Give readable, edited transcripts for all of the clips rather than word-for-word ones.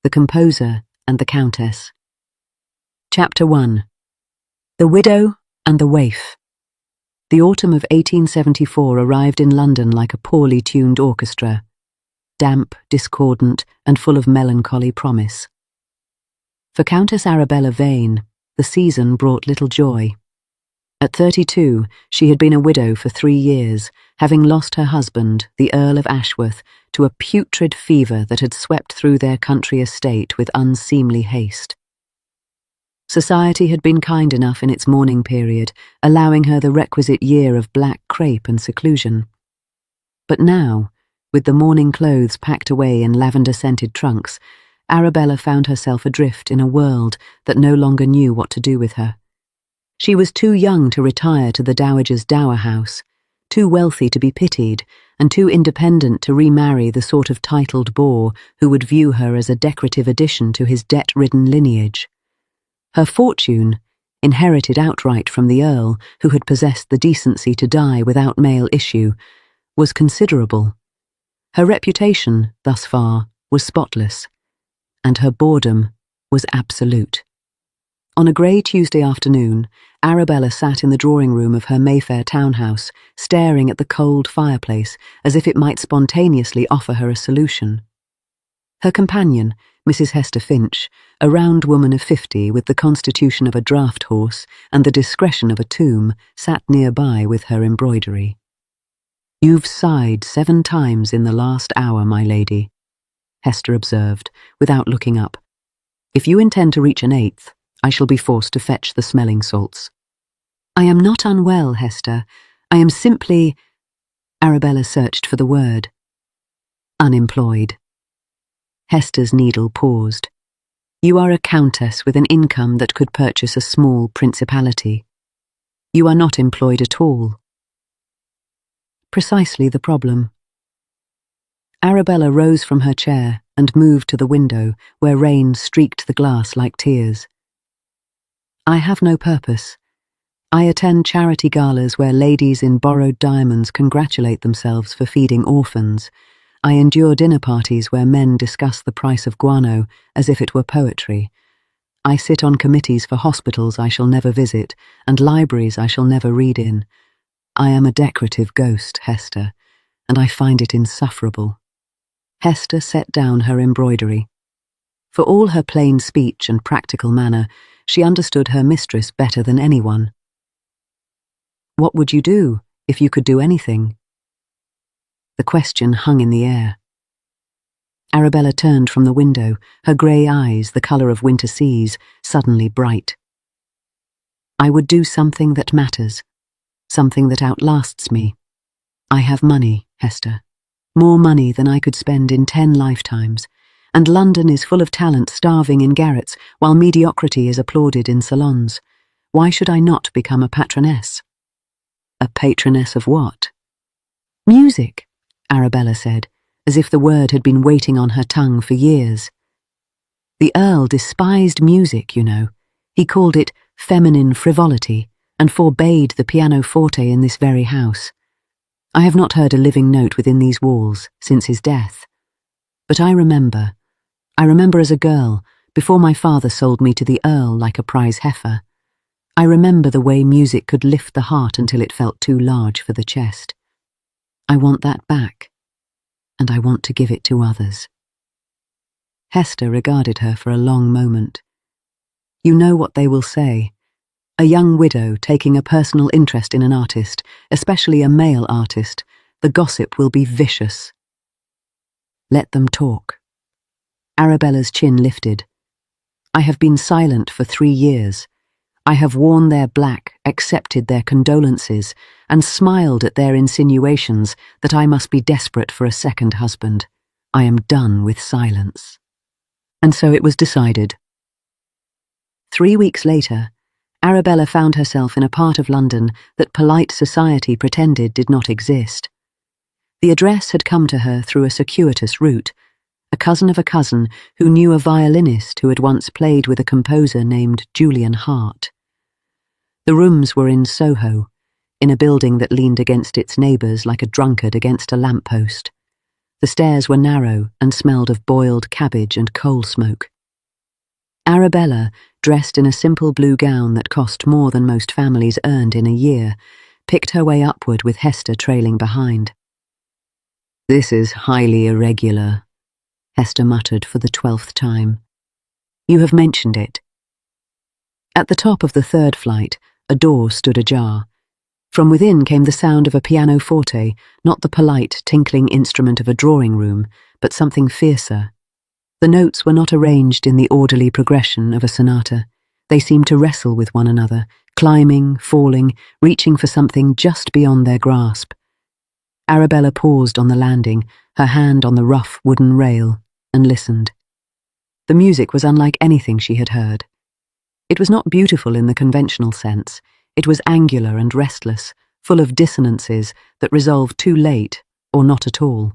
The Composer and the Countess. Chapter 1. The Widow and the Waif. The autumn of 1874 arrived in London like a poorly tuned orchestra, damp, discordant, and full of melancholy promise. For Countess Arabella Vane, the season brought little joy. At 32, she had been a widow for 3 years, having lost her husband, the Earl of Ashworth, to a putrid fever that had swept through their country estate with unseemly haste. Society had been kind enough in its mourning period, allowing her the requisite year of black crape and seclusion. But now, with the mourning clothes packed away in lavender-scented trunks, Arabella found herself adrift in a world that no longer knew what to do with her. She was too young to retire to the dowager's dower house, too wealthy to be pitied, and too independent to remarry the sort of titled boor who would view her as a decorative addition to his debt-ridden lineage. Her fortune, inherited outright from the Earl, who had possessed the decency to die without male issue, was considerable. Her reputation, thus far, was spotless, and her boredom was absolute. On a grey Tuesday afternoon, Arabella sat in the drawing-room of her Mayfair townhouse, staring at the cold fireplace as if it might spontaneously offer her a solution. Her companion, Mrs. Hester Finch, a round woman of 50 with the constitution of a draught horse and the discretion of a tomb, sat nearby with her embroidery. "You've sighed 7 times in the last hour, my lady," Hester observed, without looking up. "If you intend to reach an 8th, I shall be forced to fetch the smelling salts." "I am not unwell, Hester. I am simply—" Arabella searched for the word. "Unemployed." Hester's needle paused. "You are a countess with an income that could purchase a small principality. You are not employed at all." Precisely the problem. Arabella rose from her chair and moved to the window, where rain streaked the glass like tears. "I have no purpose. I attend charity galas where ladies in borrowed diamonds congratulate themselves for feeding orphans. I endure dinner parties where men discuss the price of guano as if it were poetry. I sit on committees for hospitals I shall never visit and libraries I shall never read in. I am a decorative ghost, Hester, and I find it insufferable." Hester set down her embroidery. For all her plain speech and practical manner, she understood her mistress better than anyone. "What would you do if you could do anything?" The question hung in the air. Arabella turned from the window, her grey eyes, the colour of winter seas, suddenly bright. "I would do something that matters, something that outlasts me. I have money, Hester, more money than I could spend in 10 lifetimes, and London is full of talent starving in garrets while mediocrity is applauded in salons. Why should I not become a patroness?" "A patroness of what?" "Music," Arabella said, as if the word had been waiting on her tongue for years. "The Earl despised music, you know. He called it feminine frivolity and forbade the pianoforte in this very house. I have not heard a living note within these walls since his death. But I remember as a girl, before my father sold me to the Earl like a prize heifer. I remember the way music could lift the heart until it felt too large for the chest. I want that back, and I want to give it to others." Hester regarded her for a long moment. "You know what they will say. A young widow taking a personal interest in an artist, especially a male artist, the gossip will be vicious." "Let them talk." Arabella's chin lifted. "I have been silent for 3 years. I have worn their black, accepted their condolences, and smiled at their insinuations that I must be desperate for a second husband. I am done with silence." And so it was decided. 3 weeks later, Arabella found herself in a part of London that polite society pretended did not exist. The address had come to her through a circuitous route. A cousin of a cousin who knew a violinist who had once played with a composer named Julian Hart. The rooms were in Soho, in a building that leaned against its neighbours like a drunkard against a lamppost. The stairs were narrow and smelled of boiled cabbage and coal smoke. Arabella, dressed in a simple blue gown that cost more than most families earned in a year, picked her way upward with Hester trailing behind. "This is highly irregular," Hester muttered for the 12th time. "You have mentioned it." At the top of the 3rd flight, a door stood ajar. From within came the sound of a pianoforte, not the polite, tinkling instrument of a drawing room, but something fiercer. The notes were not arranged in the orderly progression of a sonata. They seemed to wrestle with one another, climbing, falling, reaching for something just beyond their grasp. Arabella paused on the landing, her hand on the rough wooden rail, and listened. The music was unlike anything she had heard. It was not beautiful in the conventional sense. It was angular and restless, full of dissonances that resolved too late, or not at all.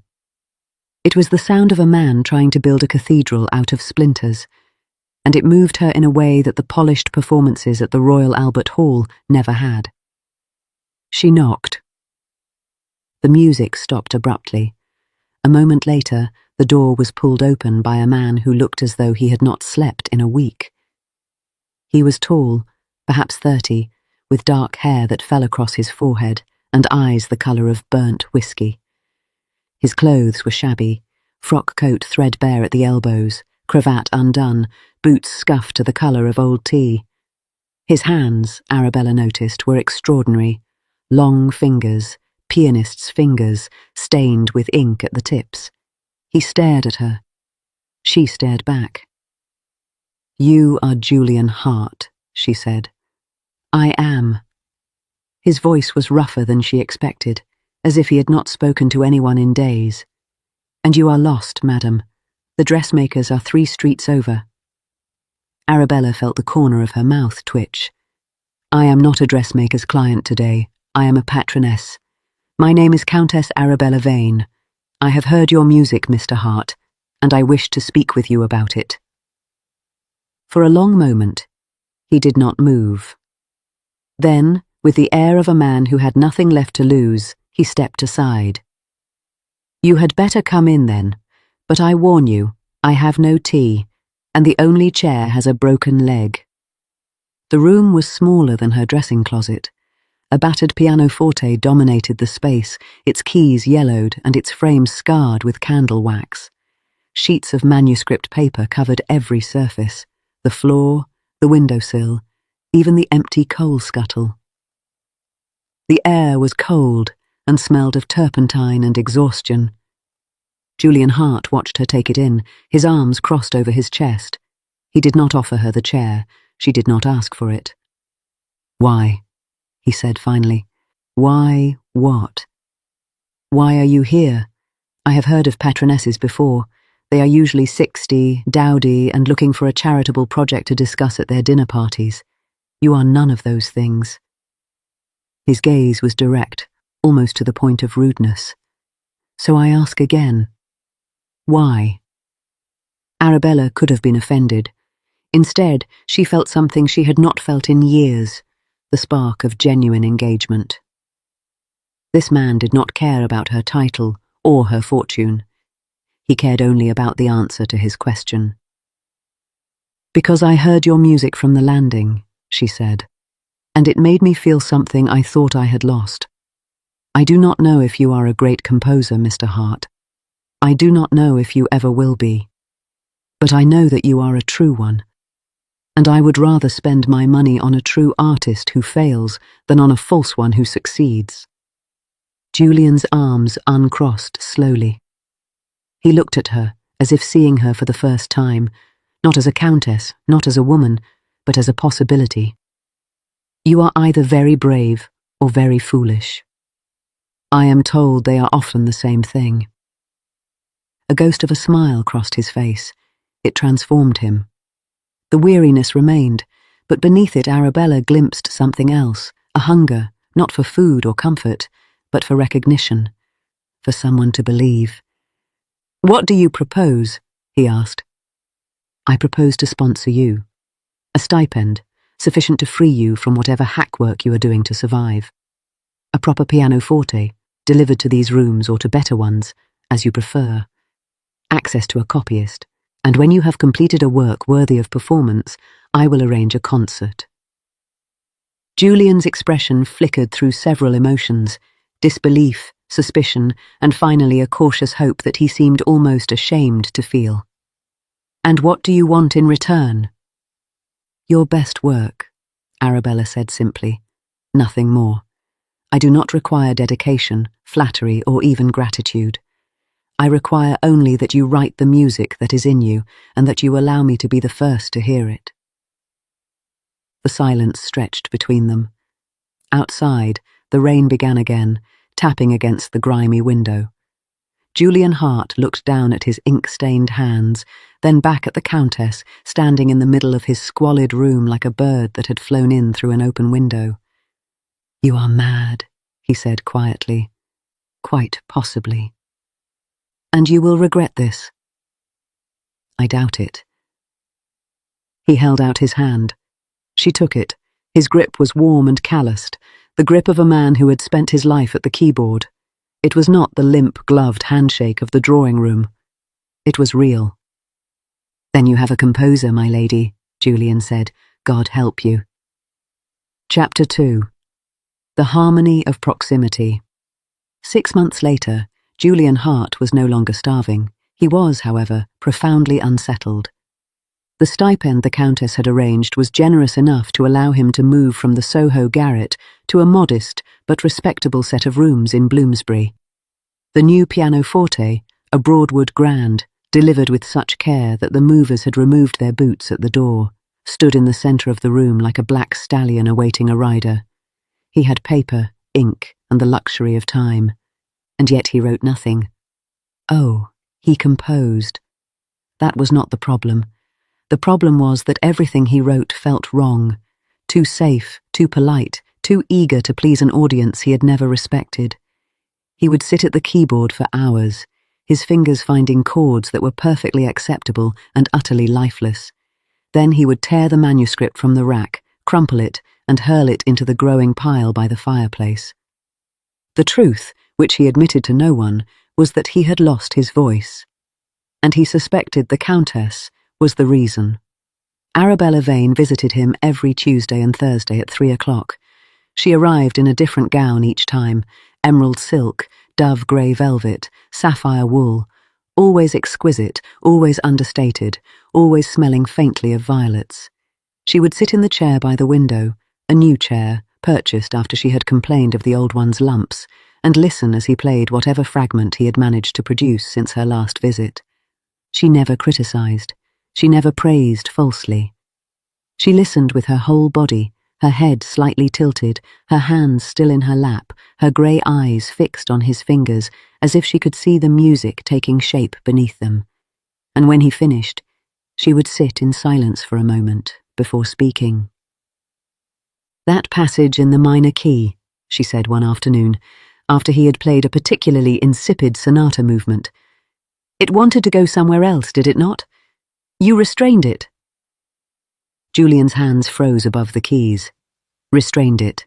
It was the sound of a man trying to build a cathedral out of splinters, and it moved her in a way that the polished performances at the Royal Albert Hall never had. She knocked. The music stopped abruptly. A moment later, the door was pulled open by a man who looked as though he had not slept in a week. He was tall, perhaps 30, with dark hair that fell across his forehead and eyes the colour of burnt whiskey. His clothes were shabby, frock coat threadbare at the elbows, cravat undone, boots scuffed to the colour of old tea. His hands, Arabella noticed, were extraordinary. Long fingers, pianist's fingers, stained with ink at the tips. He stared at her. She stared back. "You are Julian Hart," she said. "I am." His voice was rougher than she expected, as if he had not spoken to anyone in days. "And you are lost, madam. The dressmakers are 3 streets over." Arabella felt the corner of her mouth twitch. "I am not a dressmaker's client today. I am a patroness. My name is Countess Arabella Vane. I have heard your music, Mr. Hart, and I wish to speak with you about it." For a long moment, he did not move. Then, with the air of a man who had nothing left to lose, he stepped aside. "You had better come in then, but I warn you, I have no tea, and the only chair has a broken leg." The room was smaller than her dressing closet. A battered pianoforte dominated the space, its keys yellowed and its frame scarred with candle wax. Sheets of manuscript paper covered every surface, the floor, the windowsill, even the empty coal scuttle. The air was cold and smelled of turpentine and exhaustion. Julian Hart watched her take it in, his arms crossed over his chest. He did not offer her the chair. She did not ask for it. "Why?" he said finally. "Why what? Why are you here? I have heard of patronesses before. They are usually 60, dowdy, and looking for a charitable project to discuss at their dinner parties. You are none of those things." His gaze was direct, almost to the point of rudeness. "So I ask again, why?" Arabella could have been offended. Instead, she felt something she had not felt in years, the spark of genuine engagement. This man did not care about her title or her fortune. He cared only about the answer to his question. "Because I heard your music from the landing," she said, "and it made me feel something I thought I had lost. I do not know if you are a great composer, Mr. Hart. I do not know if you ever will be. But I know that you are a true one, and I would rather spend my money on a true artist who fails than on a false one who succeeds." Julian's arms uncrossed slowly. He looked at her, as if seeing her for the first time, not as a countess, not as a woman, but as a possibility. "You are either very brave or very foolish. I am told they are often the same thing." A ghost of a smile crossed his face. It transformed him. The weariness remained, but beneath it Arabella glimpsed something else, a hunger, not for food or comfort, but for recognition, for someone to believe. "What do you propose?" he asked. "I propose to sponsor you. A stipend, sufficient to free you from whatever hack work you are doing to survive. A proper pianoforte, delivered to these rooms or to better ones, as you prefer, access to a copyist, and when you have completed a work worthy of performance, I will arrange a concert. Julian's expression flickered through several emotions: disbelief, suspicion, and finally a cautious hope that he seemed almost ashamed to feel. "And what do you want in return?" "Your best work," Arabella said simply. "Nothing more. I do not require dedication, flattery, or even gratitude. I require only that you write the music that is in you, and that you allow me to be the first to hear it." The silence stretched between them. Outside, the rain began again, tapping against the grimy window. Julian Hart looked down at his ink-stained hands, then back at the Countess, standing in the middle of his squalid room like a bird that had flown in through an open window. "You are mad," he said quietly. "Quite possibly. And you will regret this." "I doubt it." He held out his hand. She took it. His grip was warm and calloused, the grip of a man who had spent his life at the keyboard. It was not the limp, gloved handshake of the drawing room. It was real. "Then you have a composer, my lady," Julian said. "God help you." Chapter 2. The Harmony of Proximity. 6 months later, Julian Hart was no longer starving. He was, however, profoundly unsettled. The stipend the Countess had arranged was generous enough to allow him to move from the Soho garret to a modest but respectable set of rooms in Bloomsbury. The new pianoforte, a Broadwood grand, delivered with such care that the movers had removed their boots at the door, stood in the centre of the room like a black stallion awaiting a rider. He had paper, ink, and the luxury of time, and yet he wrote nothing. Oh, he composed. That was not the problem. The problem was that everything he wrote felt wrong, too safe, too polite, too eager to please an audience he had never respected. He would sit at the keyboard for hours, his fingers finding chords that were perfectly acceptable and utterly lifeless. Then he would tear the manuscript from the rack, crumple it, and hurl it into the growing pile by the fireplace. The truth, which he admitted to no one, was that he had lost his voice. And he suspected the Countess was the reason. Arabella Vane visited him every Tuesday and Thursday at 3 o'clock. She arrived in a different gown each time: emerald silk, dove grey velvet, sapphire wool, always exquisite, always understated, always smelling faintly of violets. She would sit in the chair by the window, a new chair, purchased after she had complained of the old one's lumps, and listen as he played whatever fragment he had managed to produce since her last visit. She never criticised. She never praised falsely. She listened with her whole body, her head slightly tilted, her hands still in her lap, her grey eyes fixed on his fingers, as if she could see the music taking shape beneath them. And when he finished, she would sit in silence for a moment before speaking. "That passage in the minor key," she said one afternoon, after he had played a particularly insipid sonata movement. "It wanted to go somewhere else, did it not? You restrained it." Julian's hands froze above the keys. "Restrained it.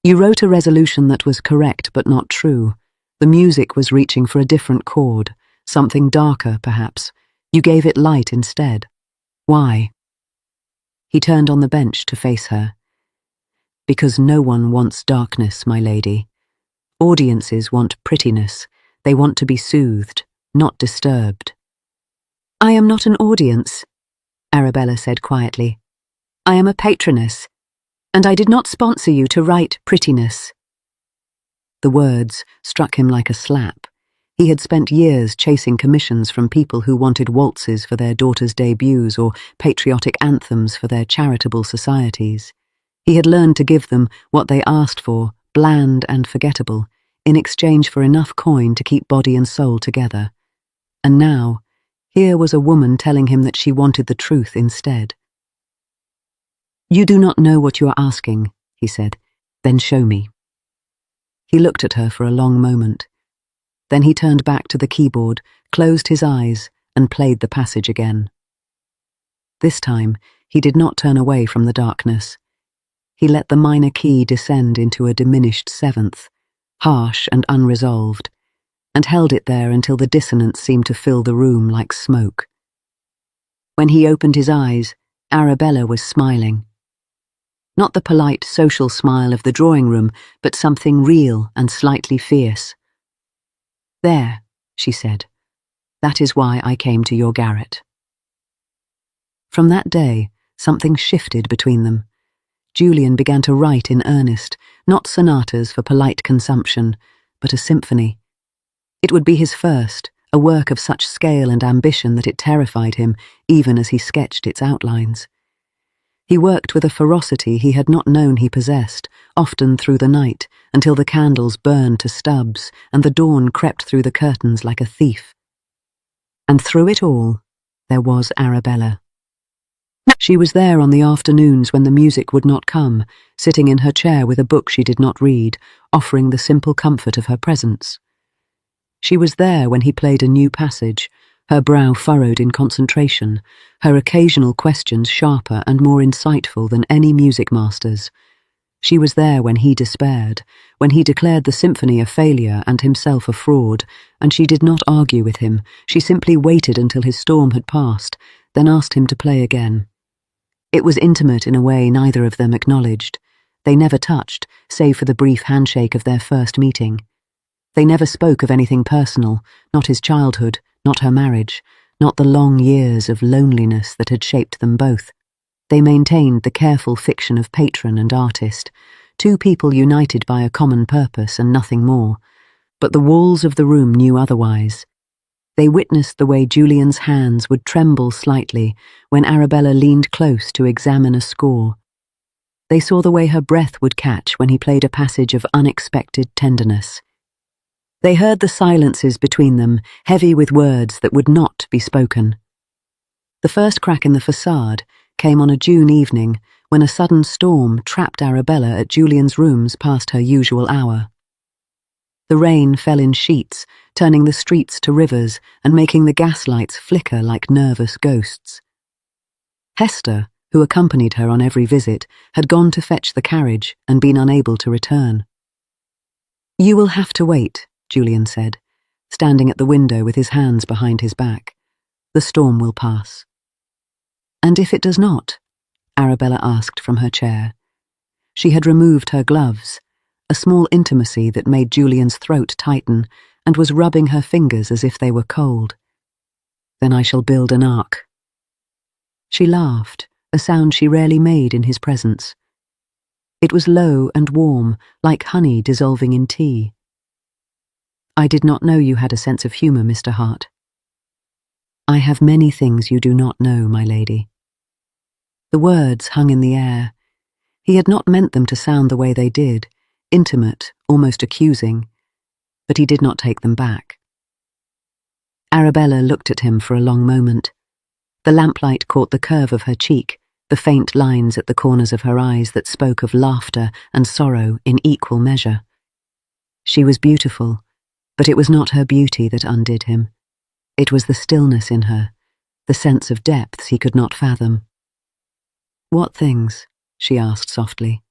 You wrote a resolution that was correct but not true. The music was reaching for a different chord, something darker, perhaps. You gave it light instead. Why?" He turned on the bench to face her. "Because no one wants darkness, my lady. Audiences want prettiness. They want to be soothed, not disturbed." "I am not an audience," Arabella said quietly. "I am a patroness, and I did not sponsor you to write prettiness." The words struck him like a slap. He had spent years chasing commissions from people who wanted waltzes for their daughters' debuts or patriotic anthems for their charitable societies. He had learned to give them what they asked for, bland and forgettable, in exchange for enough coin to keep body and soul together. And now, here was a woman telling him that she wanted the truth instead. "You do not know what you are asking," he said. "Then show me." He looked at her for a long moment. Then he turned back to the keyboard, closed his eyes, and played the passage again. This time, he did not turn away from the darkness. He let the minor key descend into a diminished seventh, harsh and unresolved, and held it there until the dissonance seemed to fill the room like smoke. When he opened his eyes, Arabella was smiling. Not the polite social smile of the drawing room, but something real and slightly fierce. "There," she said, "that is why I came to your garret." From that day, something shifted between them. Julian began to write in earnest, not sonatas for polite consumption, but a symphony. It would be his first, a work of such scale and ambition that it terrified him, even as he sketched its outlines. He worked with a ferocity he had not known he possessed, often through the night, until the candles burned to stubs and the dawn crept through the curtains like a thief. And through it all, there was Arabella. She was there on the afternoons when the music would not come, sitting in her chair with a book she did not read, offering the simple comfort of her presence. She was there when he played a new passage, her brow furrowed in concentration, her occasional questions sharper and more insightful than any music master's. She was there when he despaired, when he declared the symphony a failure and himself a fraud, and she did not argue with him. She simply waited until his storm had passed, then asked him to play again. It was intimate in a way neither of them acknowledged. They never touched, save for the brief handshake of their first meeting. They never spoke of anything personal, not his childhood, not her marriage, not the long years of loneliness that had shaped them both. They maintained the careful fiction of patron and artist, two people united by a common purpose and nothing more. But the walls of the room knew otherwise. They witnessed the way Julian's hands would tremble slightly when Arabella leaned close to examine a score. They saw the way her breath would catch when he played a passage of unexpected tenderness. They heard the silences between them, heavy with words that would not be spoken. The first crack in the facade came on a June evening when a sudden storm trapped Arabella at Julian's rooms past her usual hour. The rain fell in sheets, turning the streets to rivers and making the gaslights flicker like nervous ghosts. Hester, who accompanied her on every visit, had gone to fetch the carriage and been unable to return. "You will have to wait," Julian said, standing at the window with his hands behind his back. "The storm will pass." "And if it does not?" Arabella asked from her chair. She had removed her gloves, a small intimacy that made Julian's throat tighten, and was rubbing her fingers as if they were cold. "Then I shall build an ark." She laughed, a sound she rarely made in his presence. It was low and warm, like honey dissolving in tea. "I did not know you had a sense of humour, Mr. Hart." "I have many things you do not know, my lady." The words hung in the air. He had not meant them to sound the way they did, intimate, almost accusing, but he did not take them back. Arabella looked at him for a long moment. The lamplight caught the curve of her cheek, the faint lines at the corners of her eyes that spoke of laughter and sorrow in equal measure. She was beautiful, but it was not her beauty that undid him. It was the stillness in her, the sense of depths he could not fathom. "What things?" she asked softly.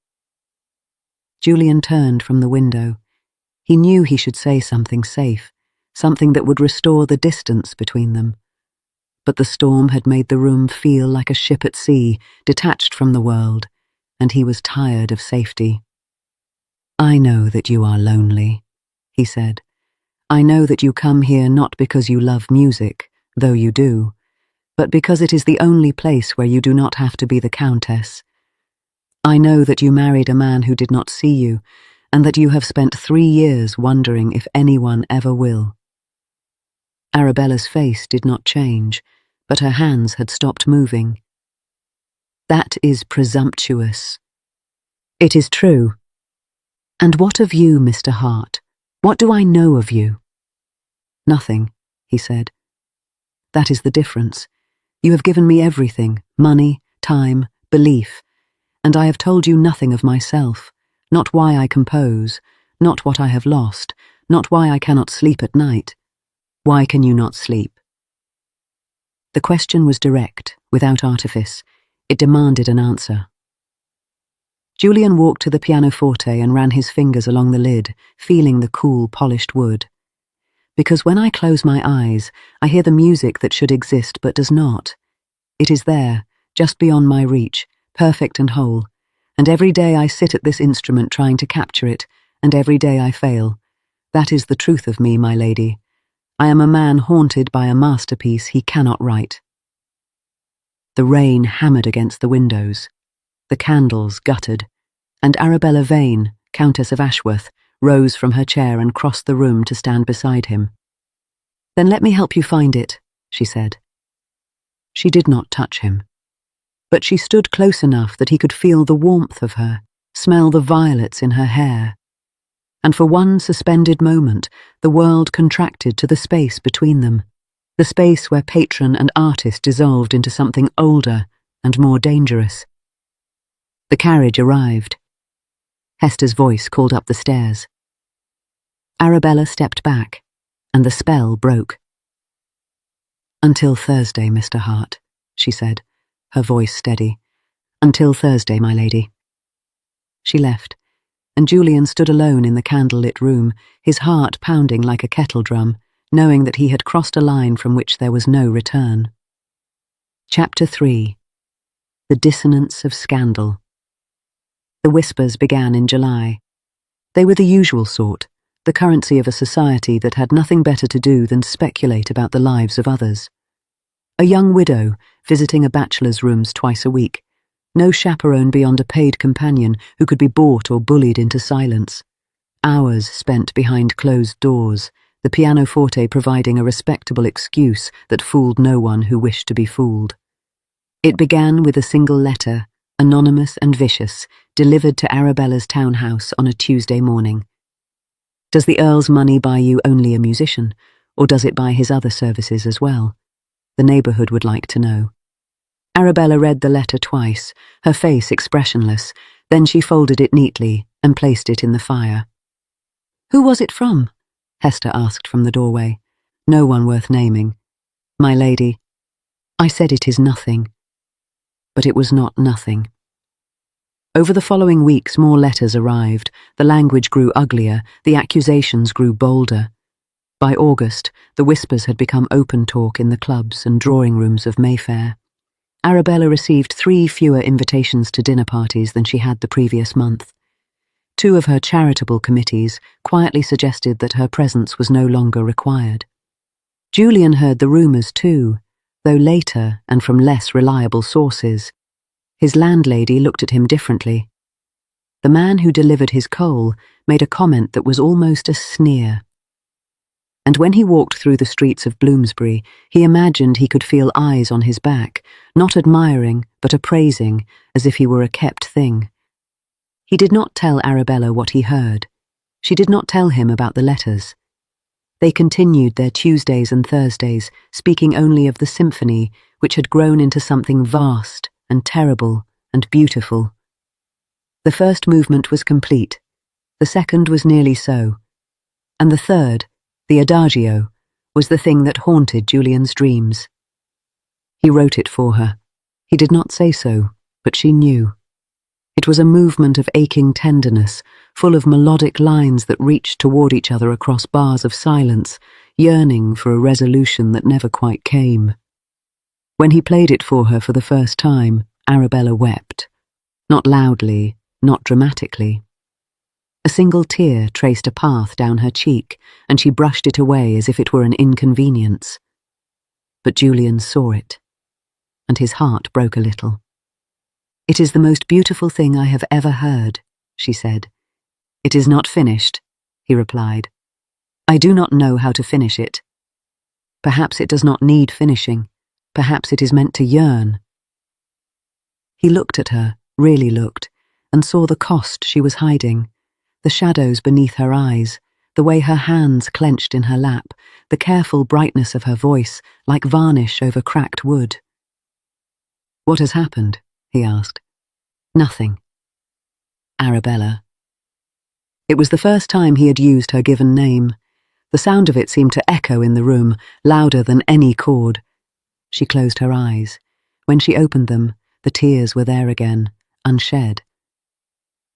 Julian turned from the window. He knew he should say something safe, something that would restore the distance between them. But the storm had made the room feel like a ship at sea, detached from the world, and he was tired of safety. "I know that you are lonely," he said. "I know that you come here not because you love music, though you do, but because it is the only place where you do not have to be the Countess. I know that you married a man who did not see you, and that you have spent 3 years wondering if anyone ever will." Arabella's face did not change, but her hands had stopped moving. "That is presumptuous." "It is true." "And what of you, Mr. Hart? What do I know of you?" "Nothing," he said. "That is the difference. You have given me everything, money, time, belief, and I have told you nothing of myself, not why I compose, not what I have lost, not why I cannot sleep at night. Why can you not sleep?" The question was direct, without artifice. It demanded an answer. Julian walked to the pianoforte and ran his fingers along the lid, feeling the cool, polished wood. Because when I close my eyes, I hear the music that should exist but does not. It is there, just beyond my reach, perfect and whole, and every day I sit at this instrument trying to capture it, and every day I fail. That is the truth of me, my lady. I am a man haunted by a masterpiece he cannot write. The rain hammered against the windows. The candles guttered, and Arabella Vane, Countess of Ashworth, rose from her chair and crossed the room to stand beside him. "Then let me help you find it," she said. She did not touch him, but she stood close enough that he could feel the warmth of her, smell the violets in her hair. And for one suspended moment, the world contracted to the space between them, the space where patron and artist dissolved into something older and more dangerous. The carriage arrived. Hester's voice called up the stairs. Arabella stepped back, and the spell broke. "Until Thursday, Mr. Hart," she said, her voice steady. "Until Thursday, my lady." She left, and Julian stood alone in the candle-lit room, his heart pounding like a kettle drum, knowing that he had crossed a line from which there was no return. Chapter 3. The Dissonance of Scandal. The whispers began in July. They were the usual sort, the currency of a society that had nothing better to do than speculate about the lives of others. A young widow visiting a bachelor's rooms twice a week, no chaperone beyond a paid companion who could be bought or bullied into silence. Hours spent behind closed doors, the pianoforte providing a respectable excuse that fooled no one who wished to be fooled. It began with a single letter, anonymous and vicious, delivered to Arabella's townhouse on a Tuesday morning. Does the Earl's money buy you only a musician, or does it buy his other services as well? The neighbourhood would like to know. Arabella read the letter twice, her face expressionless, then she folded it neatly and placed it in the fire. "Who was it from?" Hester asked from the doorway. "No one worth naming. My lady, I said it is nothing." But it was not nothing. Over the following weeks more letters arrived, the language grew uglier, the accusations grew bolder. By August, the whispers had become open talk in the clubs and drawing rooms of Mayfair. Arabella received 3 fewer invitations to dinner parties than she had the previous month. 2 of her charitable committees quietly suggested that her presence was no longer required. Julian heard the rumours too, though later and from less reliable sources. His landlady looked at him differently. The man who delivered his coal made a comment that was almost a sneer. And when he walked through the streets of Bloomsbury, he imagined he could feel eyes on his back, not admiring, but appraising, as if he were a kept thing. He did not tell Arabella what he heard. She did not tell him about the letters. They continued their Tuesdays and Thursdays, speaking only of the symphony, which had grown into something vast and terrible and beautiful. The first movement was complete, the second was nearly so, and the third, the adagio, was the thing that haunted Julian's dreams. He wrote it for her. He did not say so, but she knew. It was a movement of aching tenderness, full of melodic lines that reached toward each other across bars of silence, yearning for a resolution that never quite came. When he played it for her for the first time, Arabella wept. Not loudly, not dramatically. A single tear traced a path down her cheek, and she brushed it away as if it were an inconvenience. But Julian saw it, and his heart broke a little. "It is the most beautiful thing I have ever heard," she said. "It is not finished," he replied. "I do not know how to finish it. Perhaps it does not need finishing. Perhaps it is meant to yearn." He looked at her, really looked, and saw the cost she was hiding, the shadows beneath her eyes, the way her hands clenched in her lap, the careful brightness of her voice, like varnish over cracked wood. "What has happened?" he asked. "Nothing." Arabella. It was the first time he had used her given name. The sound of it seemed to echo in the room, louder than any chord. She closed her eyes. When she opened them, the tears were there again, unshed.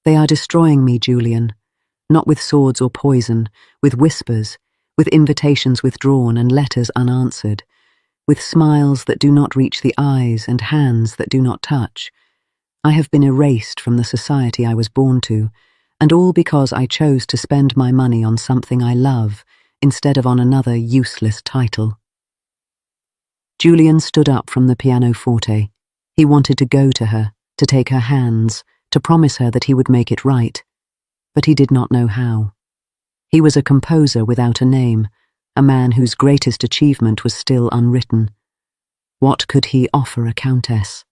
"They are destroying me, Julian, not with swords or poison, with whispers, with invitations withdrawn and letters unanswered, with smiles that do not reach the eyes and hands that do not touch. I have been erased from the society I was born to, and all because I chose to spend my money on something I love instead of on another useless title. Julian stood up from the pianoforte. He wanted to go to her, to take her hands, to promise her that he would make it right, but he did not know how. He was a composer without a name, a man whose greatest achievement was still unwritten. What could he offer a countess?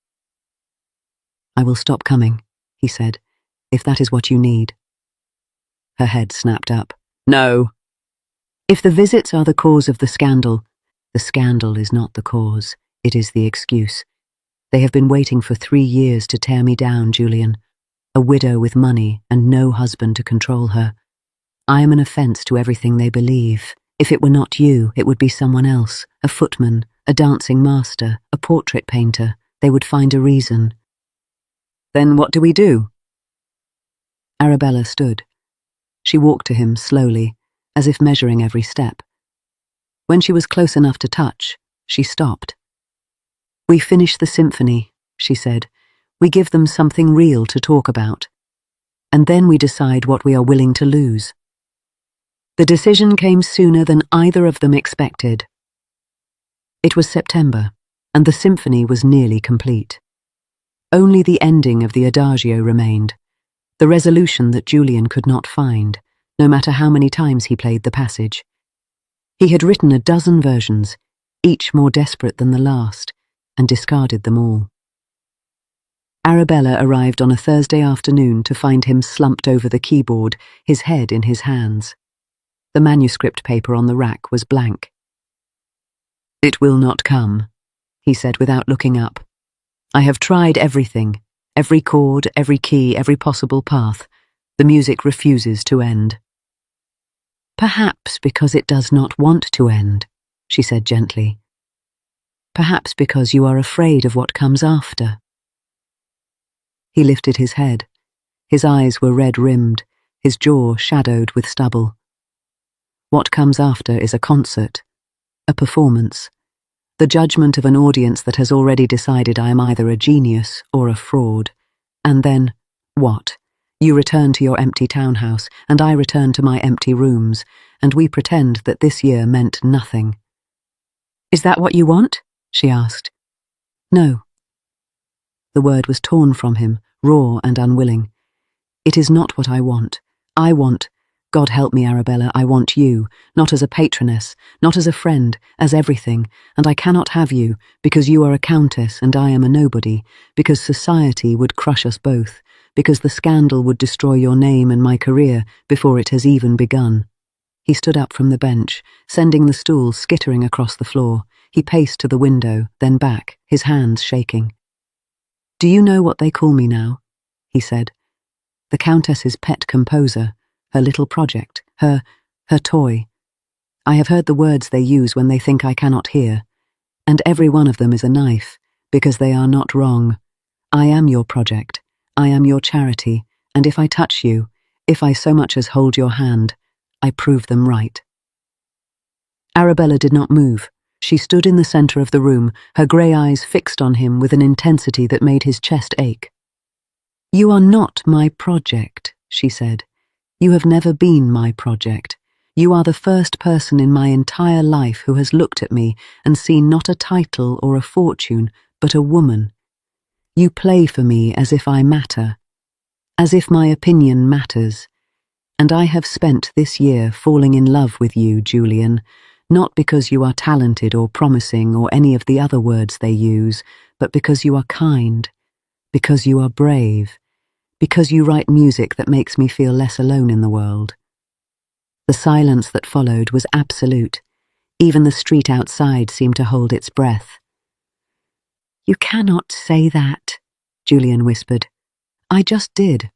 "I will stop coming," he said, "if that is what you need." Her head snapped up. "No. If the visits are the cause of the scandal is not the cause, it is the excuse. They have been waiting for 3 years to tear me down, Julian. A widow with money and no husband to control her. I am an offence to everything they believe. If it were not you, it would be someone else, a footman, a dancing master, a portrait painter. They would find a reason." "Then what do we do?" Arabella stood. She walked to him slowly, as if measuring every step. When she was close enough to touch, she stopped. "We finish the symphony," she said. "We give them something real to talk about. And then we decide what we are willing to lose." The decision came sooner than either of them expected. It was September, and the symphony was nearly complete. Only the ending of the adagio remained, the resolution that Julian could not find, no matter how many times he played the passage. He had written a dozen versions, each more desperate than the last, and discarded them all. Arabella arrived on a Thursday afternoon to find him slumped over the keyboard, his head in his hands. The manuscript paper on the rack was blank. "It will not come," he said without looking up. "I have tried everything, every chord, every key, every possible path. The music refuses to end." "Perhaps because it does not want to end," she said gently. "Perhaps because you are afraid of what comes after." He lifted his head. His eyes were red-rimmed, his jaw shadowed with stubble. What comes after is a concert, a performance, the judgment of an audience that has already decided I am either a genius or a fraud. And then, what? You return to your empty townhouse, and I return to my empty rooms, and we pretend that this year meant nothing. "Is that what you want?" she asked. "No." The word was torn from him, raw and unwilling. "It is not what I want. I want, God help me, Arabella, I want you, not as a patroness, not as a friend, as everything, and I cannot have you, because you are a countess and I am a nobody, because society would crush us both, because the scandal would destroy your name and my career before it has even begun." He stood up from the bench, sending the stool skittering across the floor. He paced to the window, then back, his hands shaking. "Do you know what they call me now?" he said. "The Countess's pet composer, her little project, her toy. I have heard the words they use when they think I cannot hear, and every one of them is a knife, because they are not wrong. I am your project, I am your charity, and if I touch you, if I so much as hold your hand, I prove them right." Arabella did not move. She stood in the centre of the room, her grey eyes fixed on him with an intensity that made his chest ache. "You are not my project," she said. "You have never been my project. You are the first person in my entire life who has looked at me and seen not a title or a fortune, but a woman. You play for me as if I matter, as if my opinion matters. And I have spent this year falling in love with you, Julian, not because you are talented or promising or any of the other words they use, but because you are kind, because you are brave, because you write music that makes me feel less alone in the world." The silence that followed was absolute. Even the street outside seemed to hold its breath. "You cannot say that," Julian whispered. "I just did.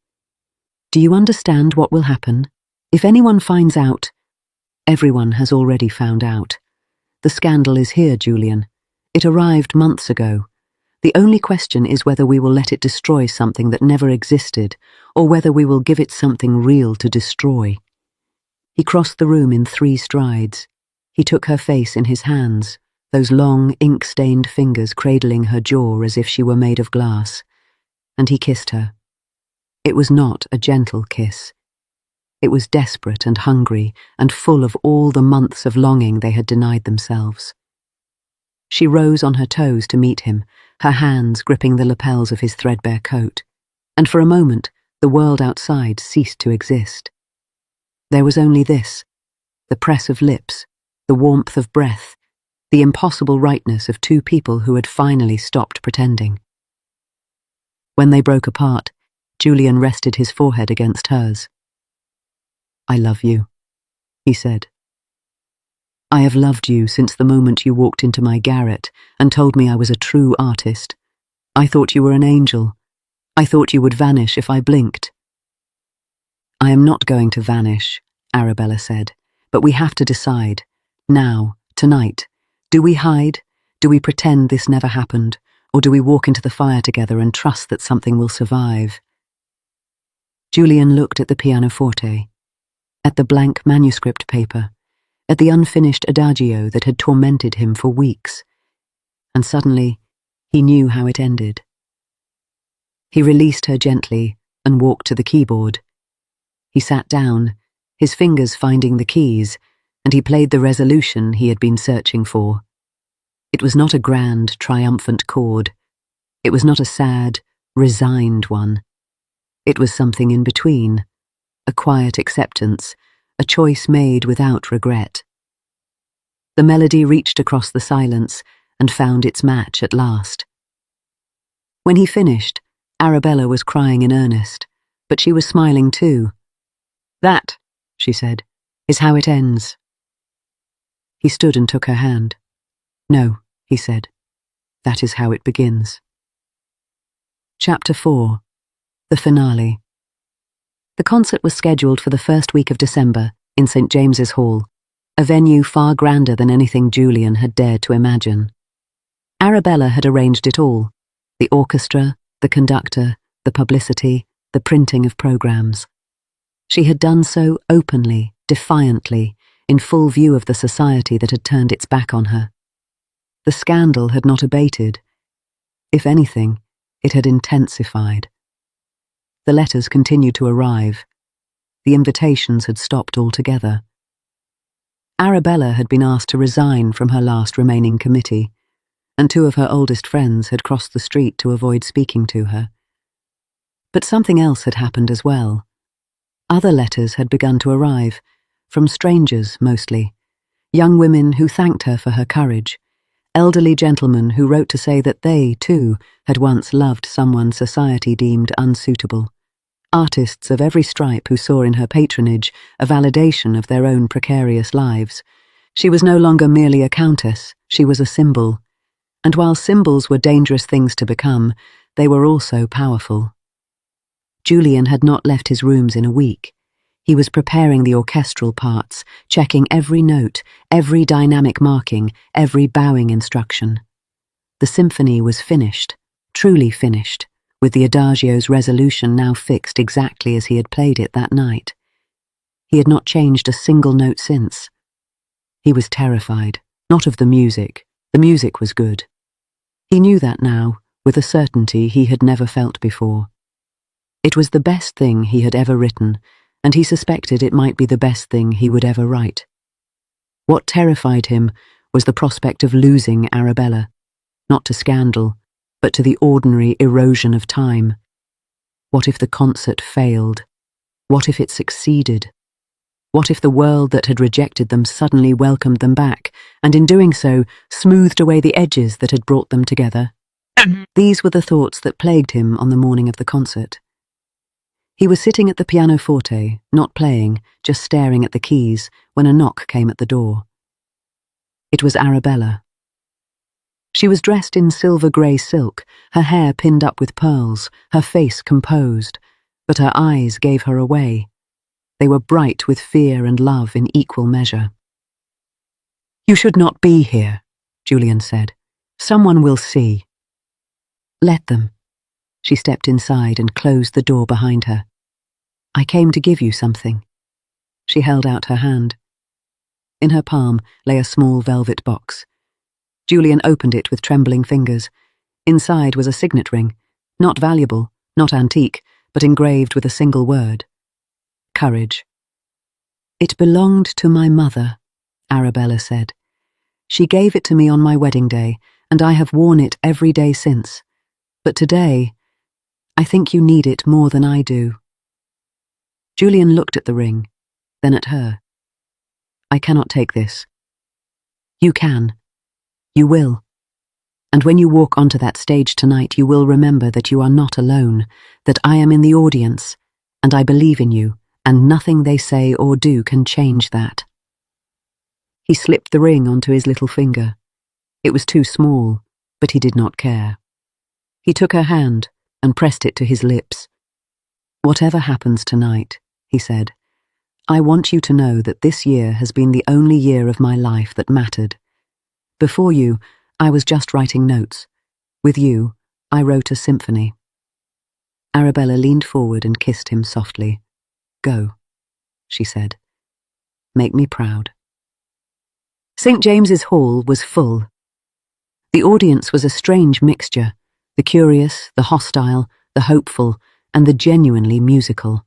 Do you understand what will happen? If anyone finds out—" "Everyone has already found out. The scandal is here, Julian. It arrived months ago. The only question is whether we will let it destroy something that never existed, or whether we will give it something real to destroy." He crossed the room in 3 strides. He took her face in his hands, those long, ink-stained fingers cradling her jaw as if she were made of glass, and he kissed her. It was not a gentle kiss. It was desperate and hungry and full of all the months of longing they had denied themselves. She rose on her toes to meet him, her hands gripping the lapels of his threadbare coat, and for a moment the world outside ceased to exist. There was only this, the press of lips, the warmth of breath, the impossible rightness of 2 people who had finally stopped pretending. When they broke apart, Julian rested his forehead against hers. "I love you," he said. "I have loved you since the moment you walked into my garret and told me I was a true artist. I thought you were an angel. I thought you would vanish if I blinked." "I am not going to vanish," Arabella said, "but we have to decide. Now, tonight. Do we hide? Do we pretend this never happened? Or do we walk into the fire together and trust that something will survive?" Julian looked at the pianoforte, at the blank manuscript paper, at the unfinished adagio that had tormented him for weeks, and suddenly he knew how it ended. He released her gently and walked to the keyboard. He sat down, his fingers finding the keys, and he played the resolution he had been searching for. It was not a grand, triumphant chord. It was not a sad, resigned one. It was something in between, a quiet acceptance, a choice made without regret. The melody reached across the silence and found its match at last. When he finished, Arabella was crying in earnest, but she was smiling too. "That," she said, "is how it ends." He stood and took her hand. "No," he said, "that is how it begins." Chapter 4. The Finale. The concert was scheduled for the first week of December in St. James's Hall, a venue far grander than anything Julian had dared to imagine. Arabella had arranged it all: the orchestra, the conductor, the publicity, the printing of programs. She had done so openly, defiantly, in full view of the society that had turned its back on her. The scandal had not abated. If anything, it had intensified. The letters continued to arrive. The invitations had stopped altogether. Arabella had been asked to resign from her last remaining committee, and 2 of her oldest friends had crossed the street to avoid speaking to her. But something else had happened as well. Other letters had begun to arrive, from strangers mostly, young women who thanked her for her courage, elderly gentlemen who wrote to say that they, too, had once loved someone society deemed unsuitable, artists of every stripe who saw in her patronage a validation of their own precarious lives. She was no longer merely a countess, she was a symbol, and while symbols were dangerous things to become, they were also powerful. Julian had not left his rooms in a week. He was preparing the orchestral parts, checking every note, every dynamic marking, every bowing instruction. The symphony was finished, truly finished, with the adagio's resolution now fixed exactly as he had played it that night. He had not changed a single note since. He was terrified, not of the music was good. He knew that now, with a certainty he had never felt before. It was the best thing he had ever written, and he suspected it might be the best thing he would ever write. What terrified him was the prospect of losing Arabella, not to scandal, but to the ordinary erosion of time. What if the concert failed? What if it succeeded? What if the world that had rejected them suddenly welcomed them back, and in doing so, smoothed away the edges that had brought them together? These were the thoughts that plagued him on the morning of the concert. He was sitting at the pianoforte, not playing, just staring at the keys, when a knock came at the door. It was Arabella. She was dressed in silver-grey silk, her hair pinned up with pearls, her face composed, but her eyes gave her away. They were bright with fear and love in equal measure. "You should not be here," Julian said. "Someone will see." "Let them." She stepped inside and closed the door behind her. "I came to give you something." She held out her hand. In her palm lay a small velvet box. Julian opened it with trembling fingers. Inside was a signet ring, not valuable, not antique, but engraved with a single word: courage. "It belonged to my mother," Arabella said. "She gave it to me on my wedding day, and I have worn it every day since. But today, I think you need it more than I do." Julian looked at the ring, then at her. "I cannot take this." "You can. You will. And when you walk onto that stage tonight, you will remember that you are not alone, that I am in the audience, and I believe in you, and nothing they say or do can change that." He slipped the ring onto his little finger. It was too small, but he did not care. He took her hand and pressed it to his lips. "Whatever happens tonight," he said, "I want you to know that this year has been the only year of my life that mattered. Before you, I was just writing notes. With you, I wrote a symphony." Arabella leaned forward and kissed him softly. "Go," she said. "Make me proud." St. James's Hall was full. The audience was a strange mixture: the curious, the hostile, the hopeful, and the genuinely musical.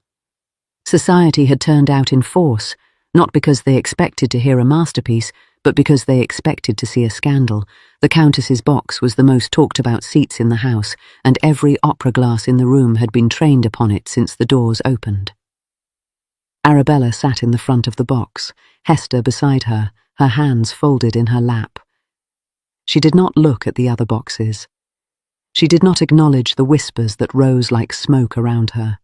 Society had turned out in force, not because they expected to hear a masterpiece, but because they expected to see a scandal. The Countess's box was the most talked-about seats in the house, and every opera glass in the room had been trained upon it since the doors opened. Arabella sat in the front of the box, Hester beside her, her hands folded in her lap. She did not look at the other boxes. She did not acknowledge the whispers that rose like smoke around her.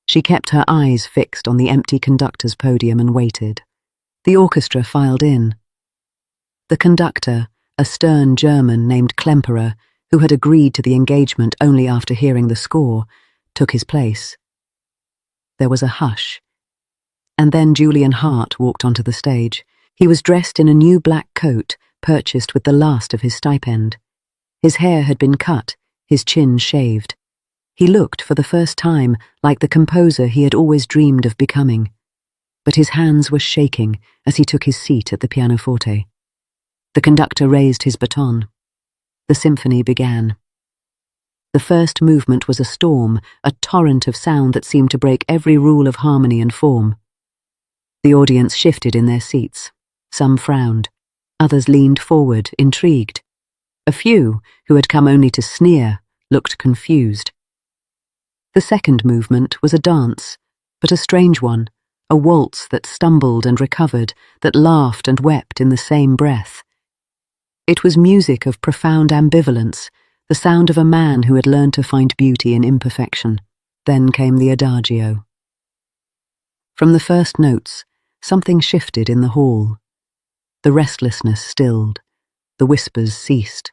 She kept her eyes fixed on the empty conductor's podium and waited. The orchestra filed in. The conductor, a stern German named Klemperer, who had agreed to the engagement only after hearing the score, took his place. There was a hush. And then Julian Hart walked onto the stage. He was dressed in a new black coat, purchased with the last of his stipend. His hair had been cut, his chin shaved. He looked, for the first time, like the composer he had always dreamed of becoming. But his hands were shaking as he took his seat at the pianoforte. The conductor raised his baton. The symphony began. The first movement was a storm, a torrent of sound that seemed to break every rule of harmony and form. The audience shifted in their seats. Some frowned. Others leaned forward, intrigued. A few, who had come only to sneer, looked confused. The second movement was a dance, but a strange one, a waltz that stumbled and recovered, that laughed and wept in the same breath. It was music of profound ambivalence, the sound of a man who had learned to find beauty in imperfection. Then came the adagio. From the first notes, something shifted in the hall. The restlessness stilled. The whispers ceased.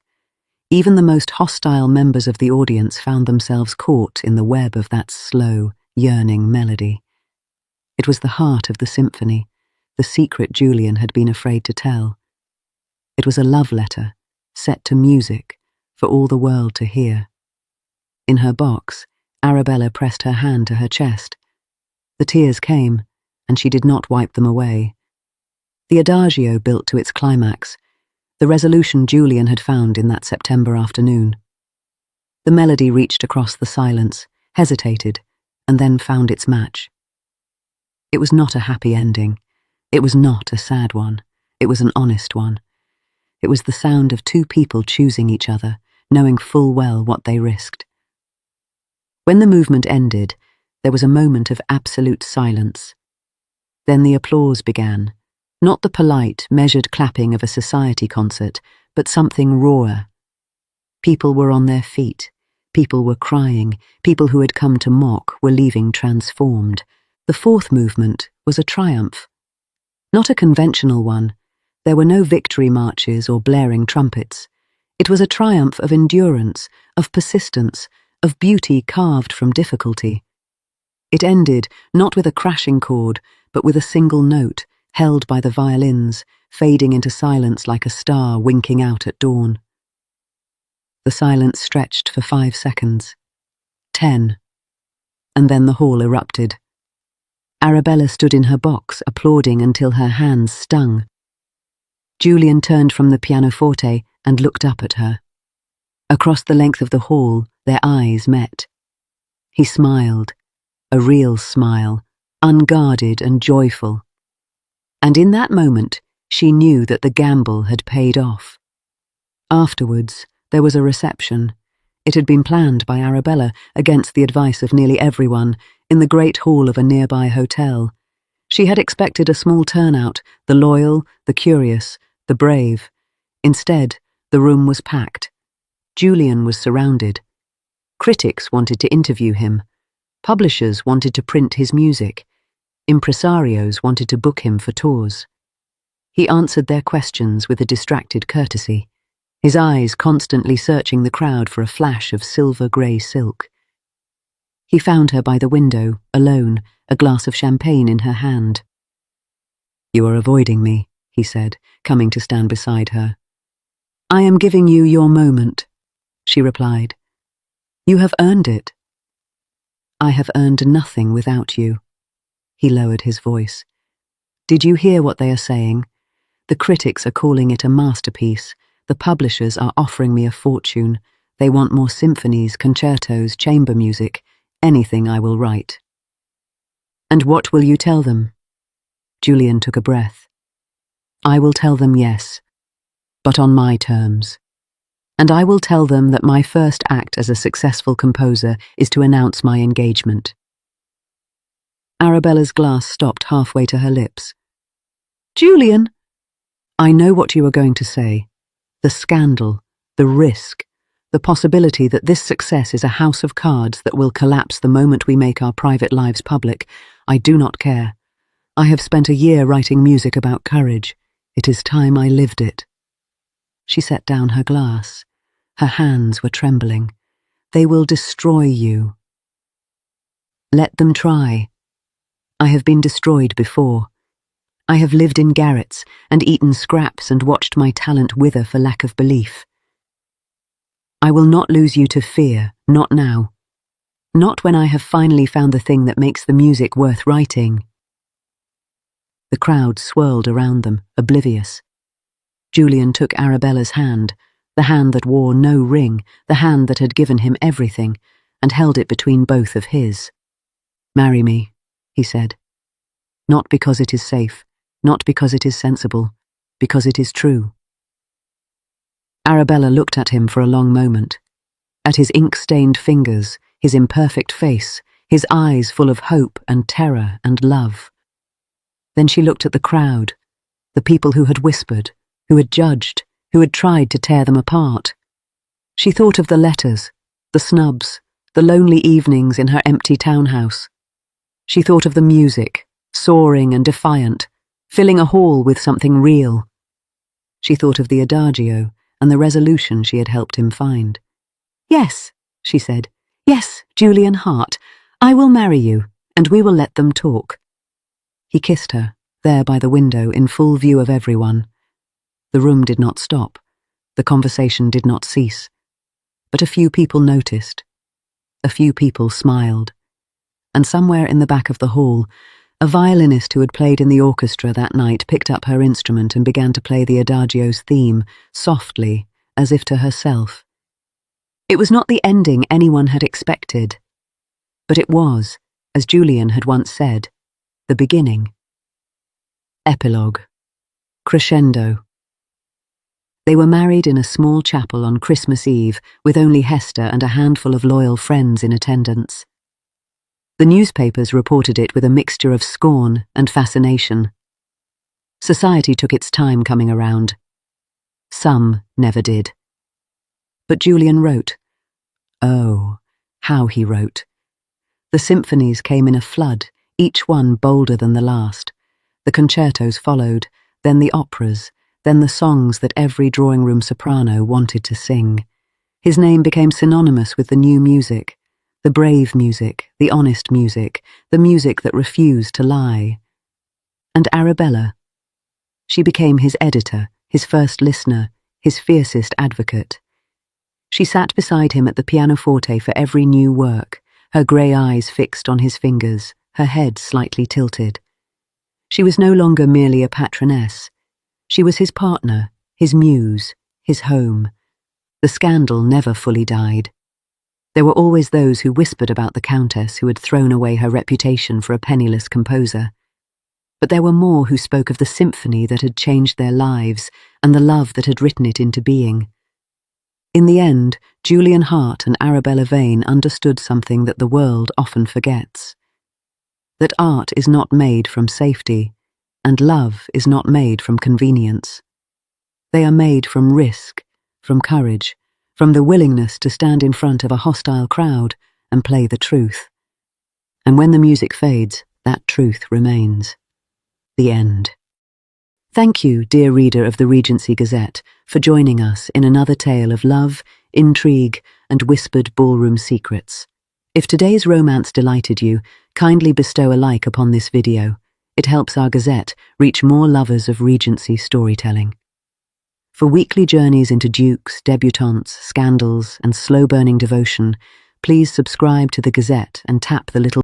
Even the most hostile members of the audience found themselves caught in the web of that slow, yearning melody. It was the heart of the symphony, the secret Julian had been afraid to tell. It was a love letter, set to music, for all the world to hear. In her box, Arabella pressed her hand to her chest. The tears came, and she did not wipe them away. The adagio built to its climax, the resolution Julian had found in that September afternoon. The melody reached across the silence, hesitated, and then found its match. It was not a happy ending. It was not a sad one. It was an honest one. It was the sound of two people choosing each other, knowing full well what they risked. When the movement ended, there was a moment of absolute silence. Then the applause began, not the polite, measured clapping of a society concert, but something rawer. People were on their feet. People were crying. People who had come to mock were leaving transformed. The fourth movement was a triumph. Not a conventional one. There were no victory marches or blaring trumpets. It was a triumph of endurance, of persistence, of beauty carved from difficulty. It ended not with a crashing chord, but with a single note, held by the violins, fading into silence like a star winking out at dawn. The silence stretched for 5 seconds. 10. And then the hall erupted. Arabella stood in her box, applauding until her hands stung. Julian turned from the pianoforte and looked up at her. Across the length of the hall, their eyes met. He smiled, a real smile, unguarded and joyful. And in that moment, she knew that the gamble had paid off. Afterwards, there was a reception. It had been planned by Arabella, against the advice of nearly everyone, in the great hall of a nearby hotel. She had expected a small turnout, the loyal, the curious, the brave. Instead, the room was packed. Julian was surrounded. Critics wanted to interview him. Publishers wanted to print his music. Impresarios wanted to book him for tours. He answered their questions with a distracted courtesy, his eyes constantly searching the crowd for a flash of silver-grey silk. He found her by the window, alone, a glass of champagne in her hand. "You are avoiding me," he said, coming to stand beside her. "I am giving you your moment," she replied. "You have earned it." "I have earned nothing without you." He lowered his voice. "Did you hear what they are saying? The critics are calling it a masterpiece. The publishers are offering me a fortune. They want more symphonies, concertos, chamber music, anything I will write." "And what will you tell them?" Julian took a breath. "I will tell them yes, but on my terms. And I will tell them that my first act as a successful composer is to announce my engagement." Arabella's glass stopped halfway to her lips. "Julian!" "I know what you are going to say. The scandal, the risk, the possibility that this success is a house of cards that will collapse the moment we make our private lives public. I do not care. I have spent a year writing music about courage. It is time I lived it." She set down her glass. Her hands were trembling. "They will destroy you." "Let them try. I have been destroyed before. I have lived in garrets and eaten scraps and watched my talent wither for lack of belief. I will not lose you to fear, not now. Not when I have finally found the thing that makes the music worth writing." The crowd swirled around them, oblivious. Julian took Arabella's hand, the hand that wore no ring, the hand that had given him everything, and held it between both of his. "Marry me," he said. "Not because it is safe, not because it is sensible, because it is true." Arabella looked at him for a long moment, at his ink-stained fingers, his imperfect face, his eyes full of hope and terror and love. Then she looked at the crowd, the people who had whispered, who had judged, who had tried to tear them apart. She thought of the letters, the snubs, the lonely evenings in her empty townhouse. She thought of the music, soaring and defiant, filling a hall with something real. She thought of the adagio and the resolution she had helped him find. "Yes," she said. "Yes, Julian Hart, I will marry you, and we will let them talk." He kissed her, there by the window, in full view of everyone. The room did not stop. The conversation did not cease. But a few people noticed. A few people smiled. And somewhere in the back of the hall, a violinist who had played in the orchestra that night picked up her instrument and began to play the adagio's theme, softly, as if to herself. It was not the ending anyone had expected, but it was, as Julian had once said, the beginning. Epilogue. Crescendo. They were married in a small chapel on Christmas Eve, with only Hester and a handful of loyal friends in attendance. The newspapers reported it with a mixture of scorn and fascination. Society took its time coming around. Some never did. But Julian wrote. Oh, how he wrote. The symphonies came in a flood, each one bolder than the last. The concertos followed, then the operas, then the songs that every drawing-room soprano wanted to sing. His name became synonymous with the new music. The brave music, the honest music, the music that refused to lie. And Arabella. She became his editor, his first listener, his fiercest advocate. She sat beside him at the pianoforte for every new work, her grey eyes fixed on his fingers, her head slightly tilted. She was no longer merely a patroness. She was his partner, his muse, his home. The scandal never fully died. There were always those who whispered about the Countess who had thrown away her reputation for a penniless composer. But there were more who spoke of the symphony that had changed their lives and the love that had written it into being. In the end, Julian Hart and Arabella Vane understood something that the world often forgets. That art is not made from safety, and love is not made from convenience. They are made from risk, from courage, from the willingness to stand in front of a hostile crowd and play the truth. And when the music fades, that truth remains. The end. Thank you, dear reader of the Regency Gazette, for joining us in another tale of love, intrigue, and whispered ballroom secrets. If today's romance delighted you, kindly bestow a like upon this video. It helps our Gazette reach more lovers of Regency storytelling. For weekly journeys into dukes, debutantes, scandals, and slow-burning devotion, please subscribe to the Gazette and tap the little